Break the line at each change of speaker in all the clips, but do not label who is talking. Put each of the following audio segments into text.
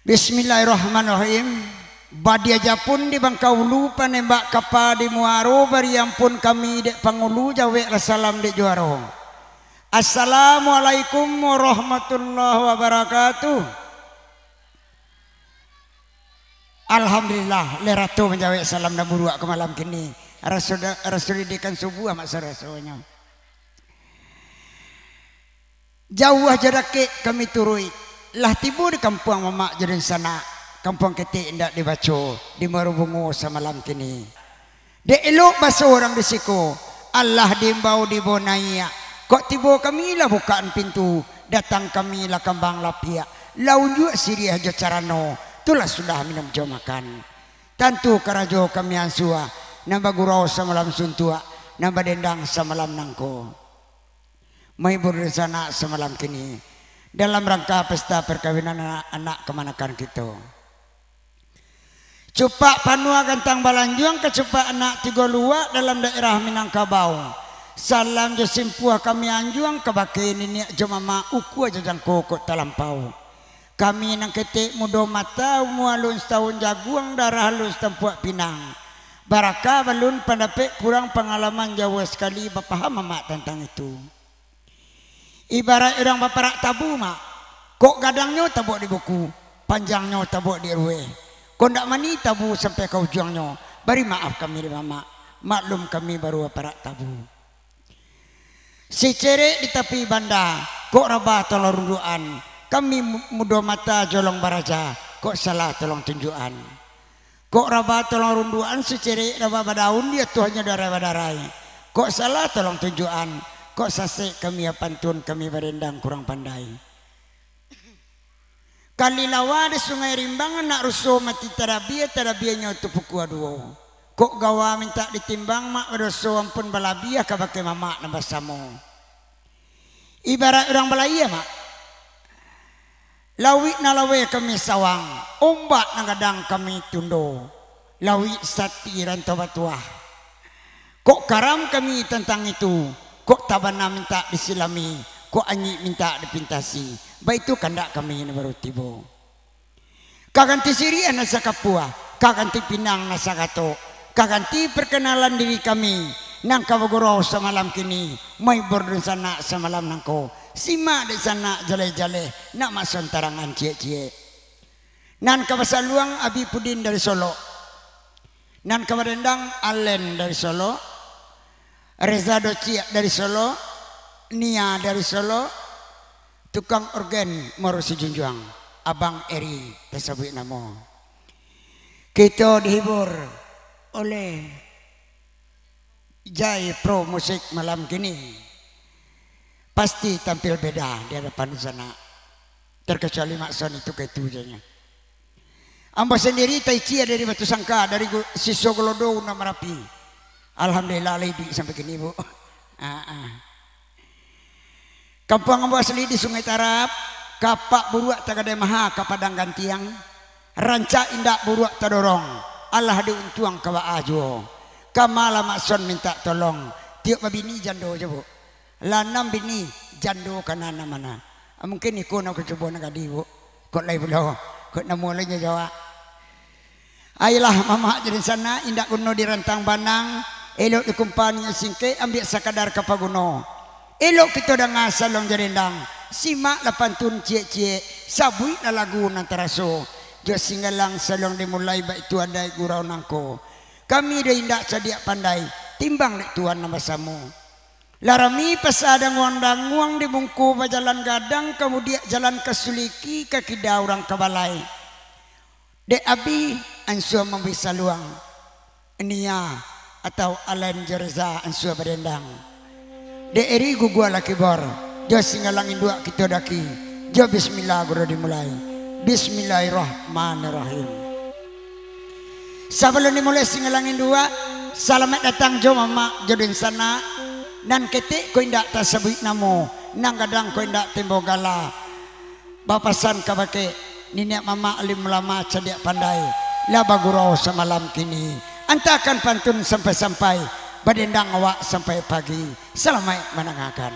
Bismillahirrahmanirrahim. Badi aja pun di bangkau lupa nembak kapa di muaro bari ampun kami dek pangulu jawe salam dek juaro. Assalamualaikum warahmatullahi wabarakatuh. Alhamdulillah leratu menjawab salam dan buruak ke malam kini. Rasul dikan subuh amat sore-sorenya. Jauh aja dake kami turui. Lah tiba di kampung mamak jadi sana. Kampung ketik indak dibaca di Marubungu semalam kini. Dek elok bahasa orang di siku. Allah dimbau di bonaya. Kok tiba kami lah bukaan pintu. Datang kami lah kembang lapia. Launjuk siri aja carano. Itulah sudah minum jauh makan. Tentu karajo kami ansua. Nambah gurau semalam suntua. Nambah dendang semalam nangko. Maibur di sana semalam kini. Dalam rangka pesta perkawinan anak kemanakan kita. Cupak panua gantang balanjuang ke cupak anak tiga luak dalam daerah Minangkabau. Salam josimpuah kami anjuang ke baki nini jemama uku aja jangko kok talampau. Kami nang ketik mudo mata mualun setahun jaguang darah halus tempuak pinang. Baraka balun pandapek kurang pengalaman jauh sekali bapaham mamak tentang itu. Ibarat orang baparak tabu mak. Kok gadangnya tabuk di buku, panjangnya tabuk di RW. Kok ndak mani tabu sampai ke ujungnya. Beri maaf kami di mama. Maklum kami baru baparak tabu. Si cerek di tepi banda, kok rabah tolong runduan. Kami muda mata jolong baraja, kok salah tolong tunjukan. Kok rabah tolong runduan, si cerek rabah badaun dia tuh hanya darah-darai. Kok salah tolong tunjukan. Kok sasek kami pantun kami berendang kurang pandai. Kali lawa di sungai Rimbang nak rusuh mati terabianya untuk pukul 2. Kok gawa minta ditimbang mak berusuh ampun balabiah kabake mamak nambah samo. Ibarat orang balaya mak. Lawik na lawe kami sawang, ombak na gadang kami tundo. Lawik sati rantau batuah. Kok karam kami tentang itu. Kok tabana minta disilami, kok anyi minta dipintasi. Baik itu kandak kami ini baru tiba. Kaganti sirian nasa kapua, kaganti pinang nasa kato, kaganti perkenalan diri kami. Nang kawaguro semalam kini, may bordon sana semalam nangko. Sima di sana jale-jale, nak mason tarangan cie-cie. Nan kabasaluang Abi Pudin dari Solo. Nan kabarendang Alen dari Solo. Reza Doci dari Solo, Nia dari Solo, tukang organ Marusi Junjuang, Abang Eri tersebut nama. Kita dihibur oleh Jai Pro Musik malam kini. Pasti tampil beda di hadapan sana. Terkecuali Makson itu ketujanya. Amba sendiri Taichi dari Batu Sangka, dari Siso Golodo nama Merapi. Alhamdulillah lady sampai kini bu. Kampung ambo asli di Sungai Tarap. Kapak buruak tagade maha kapadang gantiang. Ranca indak buruak tadorong. Allah diuntuang kawa ajo. Kamala makson minta tolong. Tiap bini jando aja bu. Lanam bini jando kanana mana. Mungkin ikut nak coba nak adi bu. Kok lay belau. Kok namulanya jawab. Ayolah mama jadi sana indak kuno di rantang banang. Elok dikumpanya singke ambil sakadar kapaguno. Elok kita dah ngasalong jerendang. Simak la pantun cie-cie. Sabui la lagu nantaraso. Jo singgalang salong dimulai baik tu ada gurau nangko. Kami dah indak sadiak pandai. Timbang dek tuan nama samu. Larami pasada nguang di bungku jalan gadang. Kemudian jalan ke Suliki ke Kida orang Kabalai. Dek abi ansua membisa luang. Nia atau Alan Jerza ansua berendang. De eri gugua laki bor. Jo singalangin dua kita daki. Jo bismillah guru dimulai. Bismillahirrahmanirrahim. Sebelum dimulai singalangin dua, selamat datang jo mama jodin sana. Nan ketik ko indak tasabut namo. Nang gadang ko indak tembogala. Bapasan kabake ninek mama alim ulama cediak pandai. Laba gurau semalam kini. Antakan pantun sampai-sampai badendang awak sampai pagi. Selamat menangakan.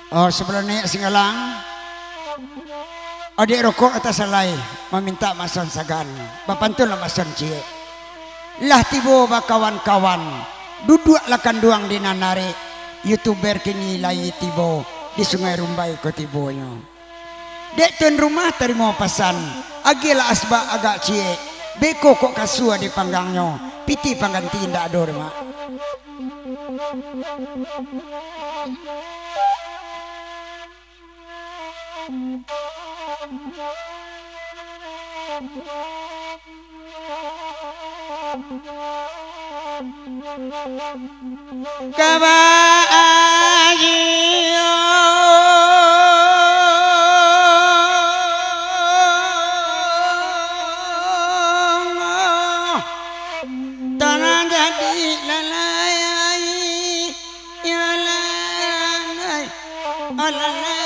Oh sebelumnya singalang adik rokok atas salai meminta masan sagan bapantul masan cie lah tibo kawan-kawan duduk lakan duang di nanare youtuber kini lai tibo di sungai Rumbai ko tibonyo dek ten rumah terima pesan agila asba agak cie beko kok kasua di panggangnya piti pangganti ndak ador mak tanah jadi lalai ya lalai lalai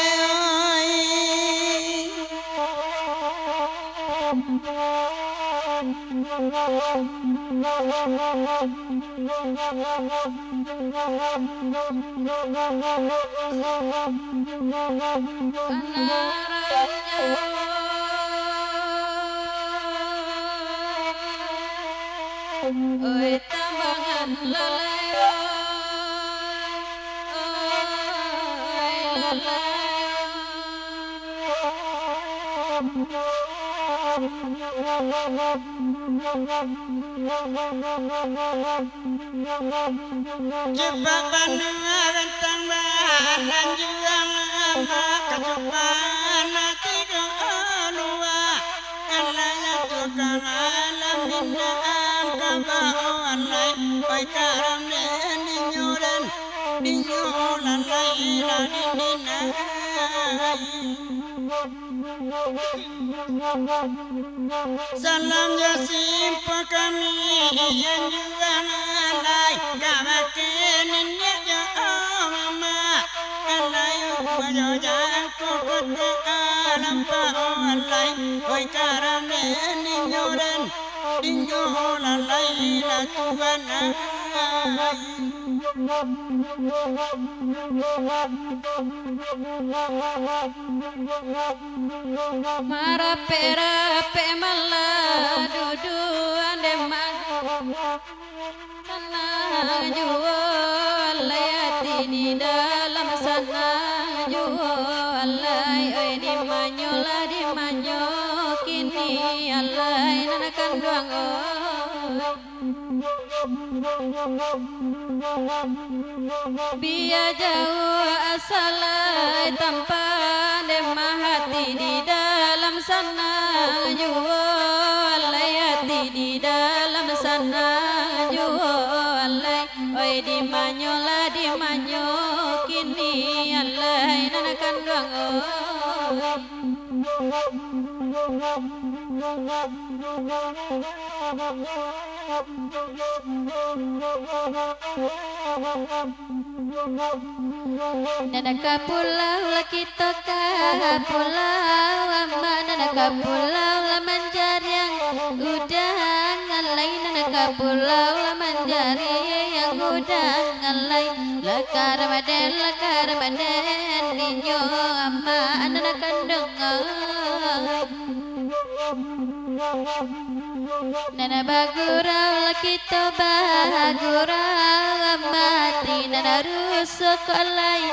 oi tambangan lalai oi
Jebak bandungan tambahan juang kecupan tidur dua alaya tukang alam bindaan kabauan lai oi karam den dinyuran lai ladindina salam jasim kami yang juga alai gamakin ya mama alai wajah kokot alam alai oi karam den dinyuran lai la tuhan
marape malah duduan demak sana jual layati di dalam sana jual lay oi di manyo kini alai nana kanduang biar jauh asalai tanpa demah hati di dalam sana jual hati di dalam sana jual oi di manyo kini alai nana kanduang Nana kapulau la kita kapulau amma nana kapulau la manjari yang udang alai nana kapulau la manjari yang udang alai la karamaden ninyo amma nana kandung nana bagurau la kita bagurau mati nana rusuk alai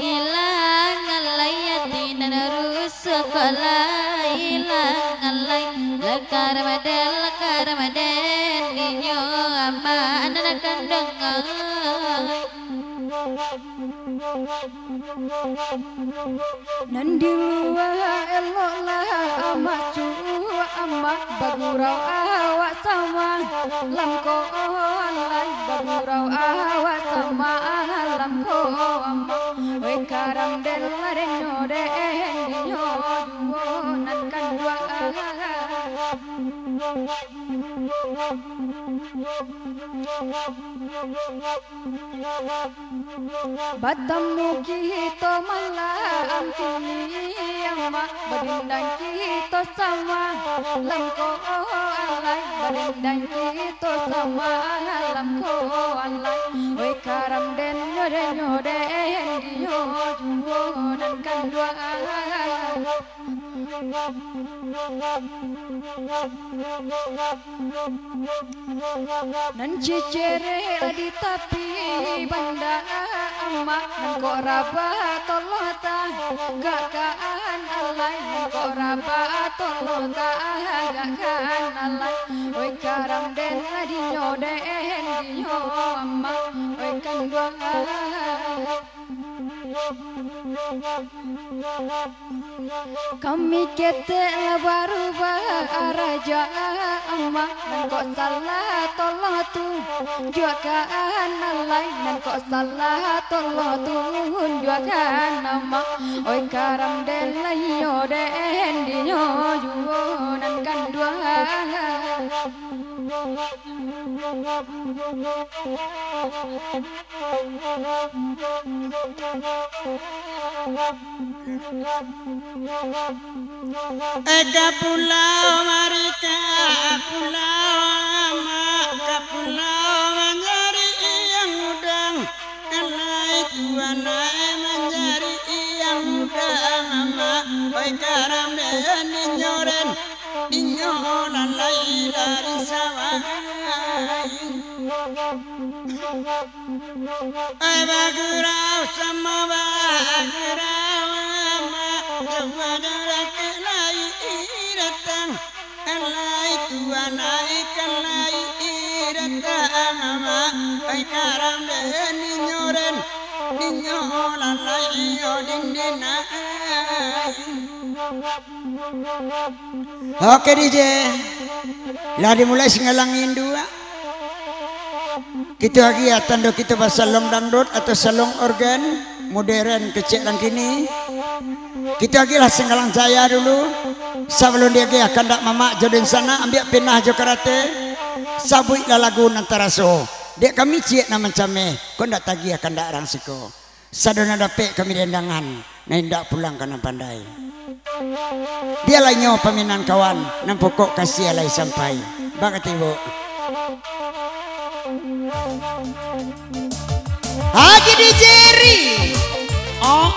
hilang alai hati nana rusuk alai hilang alai lekar maden ninyo ama nana kandung
Nandi luah elok lah amat cuah amat bagurau awak sama lamko alai bagurau awak sama lamko amat we karam den laren nyode nyo juonan kan dua Batamu kita malam kini mak berindang kita sama lamko alai berindang kita sama lamko alai we karam karam den nyode di juonan kandua nan cicere di tapi banda amma nan kok raba tolota gak kaan alai nan kok raba tolota gak kaan alai oi karam den di nyode di amma oi kandua kami kete baru raja amma nan kok salah tolong tu juakan alai nan kok salah tolong tu juakan amma oi karam den layo den di nyo nan kan dua
Ega pulau marika pulau maka pulau mencari yang udang elai tuana mencari yang udang mama oi karam den ninyoren ninyolan lai dari sawah ai bagurau sama bagurau ama jawadak lai datang elai tuana elai datang ama ai karam den ninyoren ninyolan lai odindina. Oke DJ, lah dimulai singalangin dua. Kita lagi ya tanda kita salong dangdut atau salong organ modern kecil dan kini. Kita lagi lah singalang saya dulu. Sebelum dia akan dak mama jodoh sana ambil pinah jo karate. Sabui lah lagu antara so. Dia kami cik nama came. Kau ndak tagi akan dak orang siko. Sadona dapet kami dendangan. Nah ndak pulang karena pandai. Dia lainnya peminan kawan. Nan pokok kasih alai sampai. Bakat ibu. Haji di Jerry. Oh.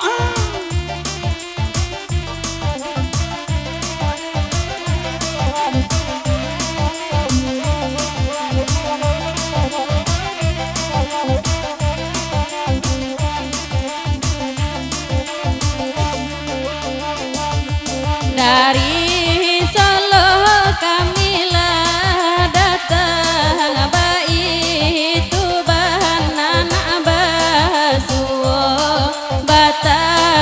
Dari Solo kamilah datang baitu bahan anak basuo bata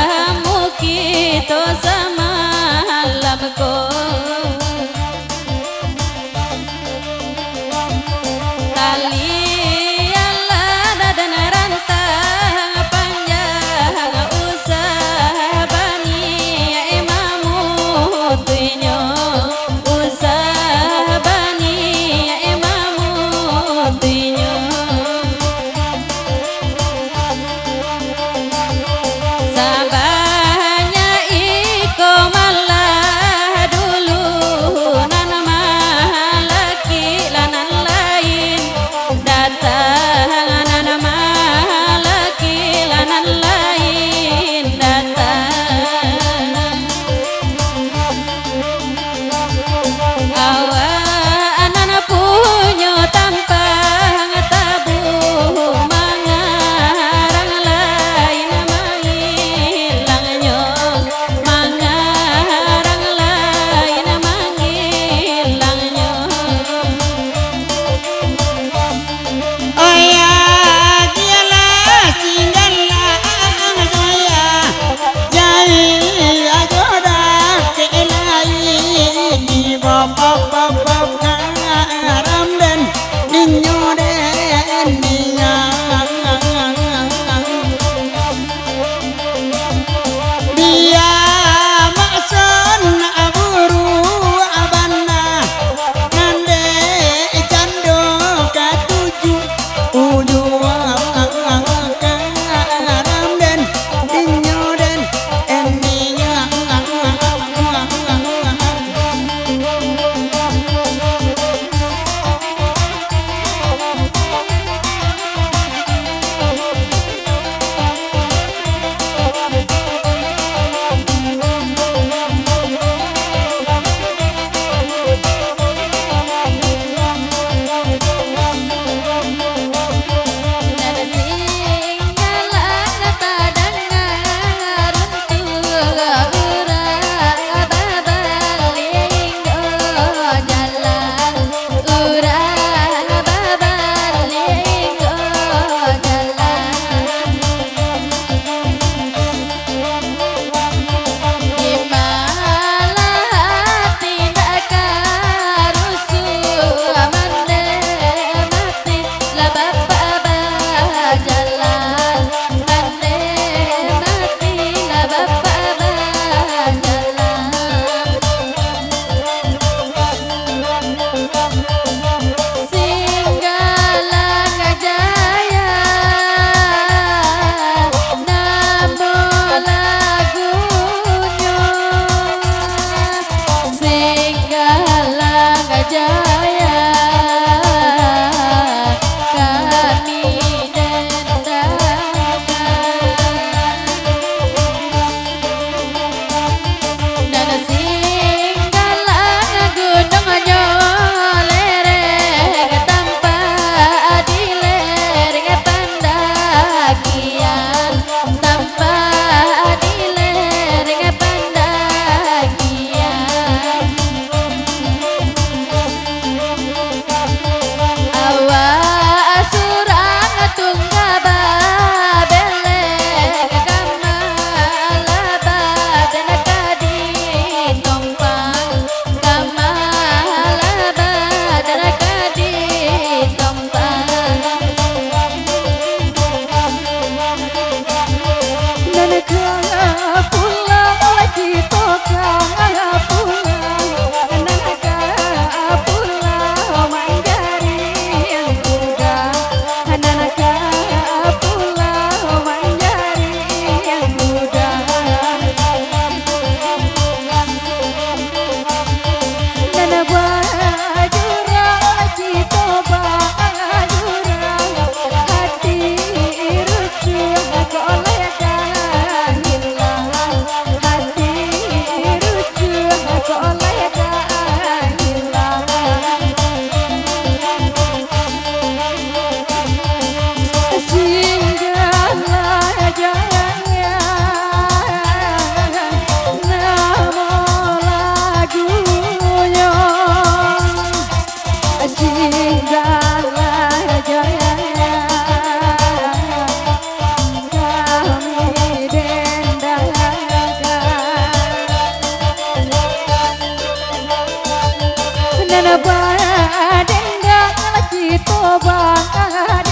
baden dah lagi to baden